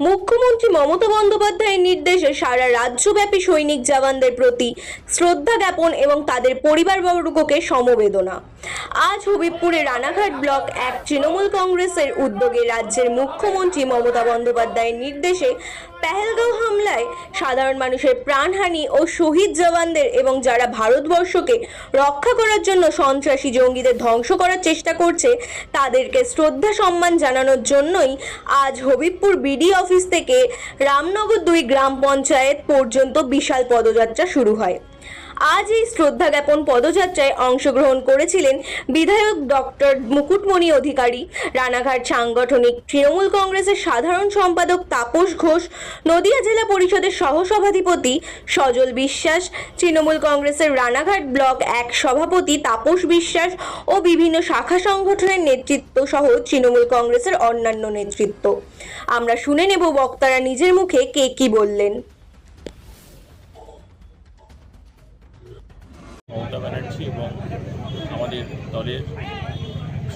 মুখ্যমন্ত্রী মমতা বন্দ্যোপাধ্যায়ের নির্দেশে সারা রাজ্যব্যাপী সৈনিক জওয়ানদের প্রতি শ্রদ্ধা জ্ঞাপন এবং তাদের পরিবারবর্গকে সমবেদনা। আজ হবিবপুরে রানাঘাট ব্লক 1 তৃণমূল কংগ্রেসের উদ্যোগে রাজ্যের মুখ্যমন্ত্রী মমতা বন্দ্যোপাধ্যায়ের নির্দেশে পেহেলগাঁও হামলায় সাধারণ মানুষের প্রাণহানি ও শহীদ জওয়ানদের এবং যারা ভারতবর্ষকে রক্ষা করার জন্য সন্ত্রাসী জঙ্গিদের ধ্বংস করার চেষ্টা করছে তাদেরকে শ্রদ্ধা সম্মান জানানোর জন্যই আজ হবিবপুর বিডি অফিস থেকে রামনগর 2 গ্রাম পঞ্চায়েত পর্যন্ত বিশাল পদযাত্রা শুরু হয়। আজ এই শ্রদ্ধা জ্ঞাপন পদযাত্রায় অংশগ্রহণ করেছিলেন বিধায়ক ডক্টর মুকুটমণি অধিকারী, রানাঘাট সাংগঠনিক তৃণমূল কংগ্রেসের সাধারণ সম্পাদক তাপস ঘোষ, নদিয়া জেলা পরিষদের সহসভাধিপতি সজল বিশ্বাস, তৃণমূল কংগ্রেসের রানাঘাট ব্লক 1 সভাপতি তাপস বিশ্বাস ও বিভিন্ন শাখা সংগঠনের নেতৃত্ব সহ তৃণমূল কংগ্রেসের অন্যান্য নেতৃত্ব। আমরা শুনে নেব বক্তারা নিজের মুখে কে কি বললেন। মমতা ব্যানার্জি এবং আমাদের দলের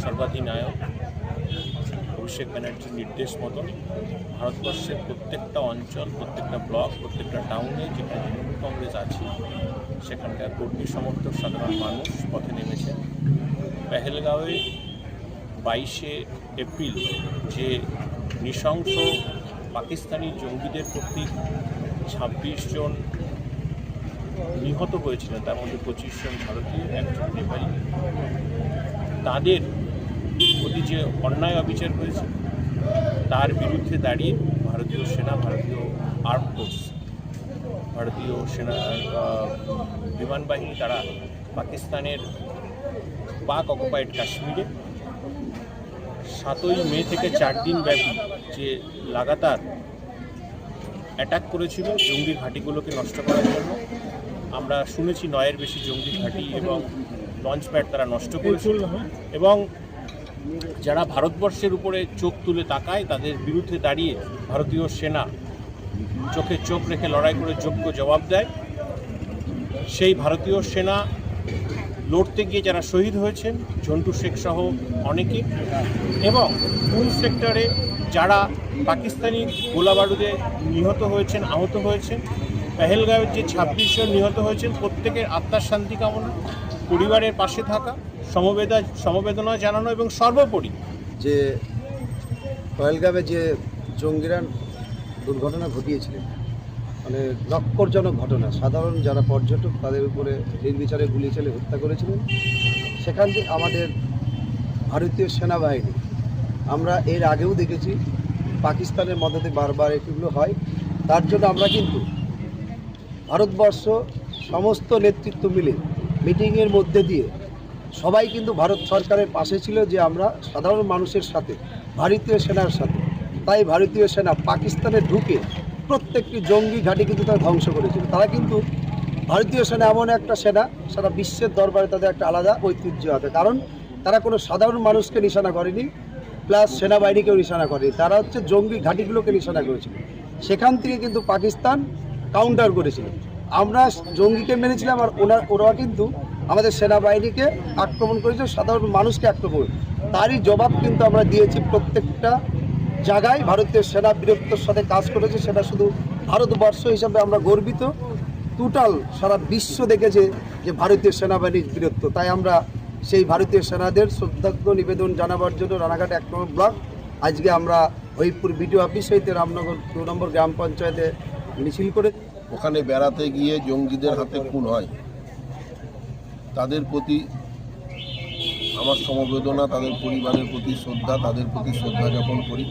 সর্বাধিনায়ক অভিষেক ব্যানার্জির নির্দেশ মতো ভারতবর্ষের প্রত্যেকটা অঞ্চল, প্রত্যেকটা ব্লক, প্রত্যেকটা টাউনে যেখানে তৃণমূল কংগ্রেস আছে সেখানকার কর্মী সমর্থক সাধারণ মানুষ পথে নেমেছে। পেহেলগাঁওয়ে 22শে এপ্রিল যে নৃশংস পাকিস্তানি জঙ্গিদের কর্তৃক 26 জন নিহত হয়েছিলেন, তার মধ্যে 25 জন ভারতীয়, 1 জন নেপালি। তাদের প্রতি যে অন্যায় অবিচার হয়েছে তার বিরুদ্ধে দাঁড়িয়ে ভারতীয় সেনা, ভারতীয় আর্ম ফোর্স, ভারতীয় সেনা বিমান বাহিনী তারা পাকিস্তানের পাক অকুপাইড কাশ্মীরে 7ই মে থেকে 4 দিন ব্যাপী যে লাগাতার অ্যাটাক করেছিল জঙ্গি ঘাঁটিগুলোকে নষ্ট করার জন্য। আমরা শুনেছি 9-এর বেশি জঙ্গি ঘাঁটি এবং লঞ্চ প্যাড তারা নষ্ট করেছিল এবং যারা ভারতবর্ষের উপরে চোখ তুলে তাকায় তাদের বিরুদ্ধে দাঁড়িয়ে ভারতীয় সেনা চোখে চোখ রেখে লড়াই করে যোগ্য জবাব দেয়। সেই ভারতীয় সেনা লড়তে গিয়ে যারা শহীদ হয়েছেন, ঝন্টু শেখ সহ অনেকে, এবং পুঞ্চ সেক্টরে যারা পাকিস্তানি গোলাবারুদে নিহত হয়েছেন, আহত হয়েছেন, পেহেলগাঁওয়ের যে 26 জন নিহত হয়েছেন, প্রত্যেকের আত্মার শান্তি কামনা, পরিবারের পাশে থাকা, সমবেদনা জানানো এবং সর্বোপরি যে পেহেলগাঁওয়ে যে জঙ্গিরা দুর্ঘটনা ঘটিয়েছিলেন, মানে নক্করজনক ঘটনা, সাধারণ যারা পর্যটক তাদের উপরে নির্বিচারে গুলি চালিয়ে হত্যা করেছিলেন। সেখান থেকে আমাদের ভারতীয় সেনাবাহিনী, আমরা এর আগেও দেখেছি পাকিস্তানের মদতে বারবার এগুলো হয়। তার জন্য আমরা কিন্তু ভারতবর্ষ সমস্ত নেতৃত্ব মিলে মিটিংয়ের মধ্যে দিয়ে সবাই কিন্তু ভারত সরকারের পাশে ছিল যে আমরা সাধারণ মানুষের সাথে, ভারতীয় সেনার সাথে। তাই ভারতীয় সেনা পাকিস্তানে ঢুকে প্রত্যেকটি জঙ্গি ঘাঁটি কিন্তু তারা ধ্বংস করেছিল। তারা কিন্তু ভারতীয় সেনা এমন একটা সেনা, সারা বিশ্বের দরবারে তাদের একটা আলাদা ঐতিহ্য আছে, কারণ তারা কোনো সাধারণ মানুষকে নিশানা করেনি, প্লাস সেনাবাহিনীকেও নিশানা করেনি, তারা হচ্ছে জঙ্গি ঘাঁটিগুলোকে নিশানা করেছিল। সেখান থেকে কিন্তু পাকিস্তান কাউন্টার করেছিল। আমরা জঙ্গিকে মেরেছিলাম আর ওরা কিন্তু আমাদের সেনাবাহিনীকে আক্রমণ করেছিল, সাধারণ মানুষকে আক্রমণ। তারই জবাব কিন্তু আমরা দিয়েছি। প্রত্যেকটা জায়গায় ভারতীয় সেনা বীরত্বের সাথে কাজ করেছে, সেটা শুধু ভারতবর্ষ হিসাবে আমরা গর্বিত। টোটাল সারা বিশ্ব দেখেছে যে ভারতীয় সেনাবাহিনীর বীরত্ব। তাই আমরা সেই ভারতীয় সেনাদের শ্রদ্ধার্ঘ নিবেদন জানাবার জন্য রানাঘাট 1 নম্বর ব্লক আজকে আমরা হবিবপুর বিডিও অফিস হইতে রামনগর 2 নম্বর গ্রাম পঞ্চায়েতে মিছিল করে ওখানে বেড়াতে গিয়ে জঙ্গিদের হাতে খুন হয়, তাদের প্রতি আমার সমবেদনা, তাদের পরিবারের প্রতি শ্রদ্ধা, তাদের প্রতি শ্রদ্ধা জ্ঞাপন করি।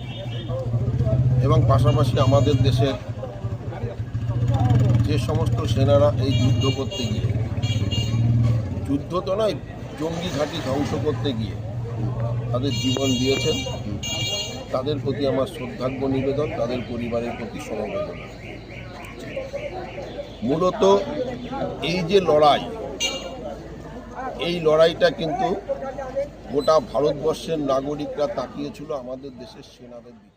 এবং পাশাপাশি আমাদের দেশের যে সমস্ত সেনারা এই যুদ্ধ করতে গিয়ে, যুদ্ধ তো নয়, জঙ্গি ঘাঁটি ধ্বংস করতে গিয়ে তাদের জীবন দিয়েছেন, তাদের প্রতি আমার শ্রদ্ধার্ঘ্য নিবেদন, তাদের পরিবারের প্রতি সমবেদনা। মূলত এই যে লড়াই, এই লড়াইটা কিন্তু গোটা ভারতবর্ষের নাগরিকরা তাকিয়েছিল আমাদের দেশের সেনাদের দিকে।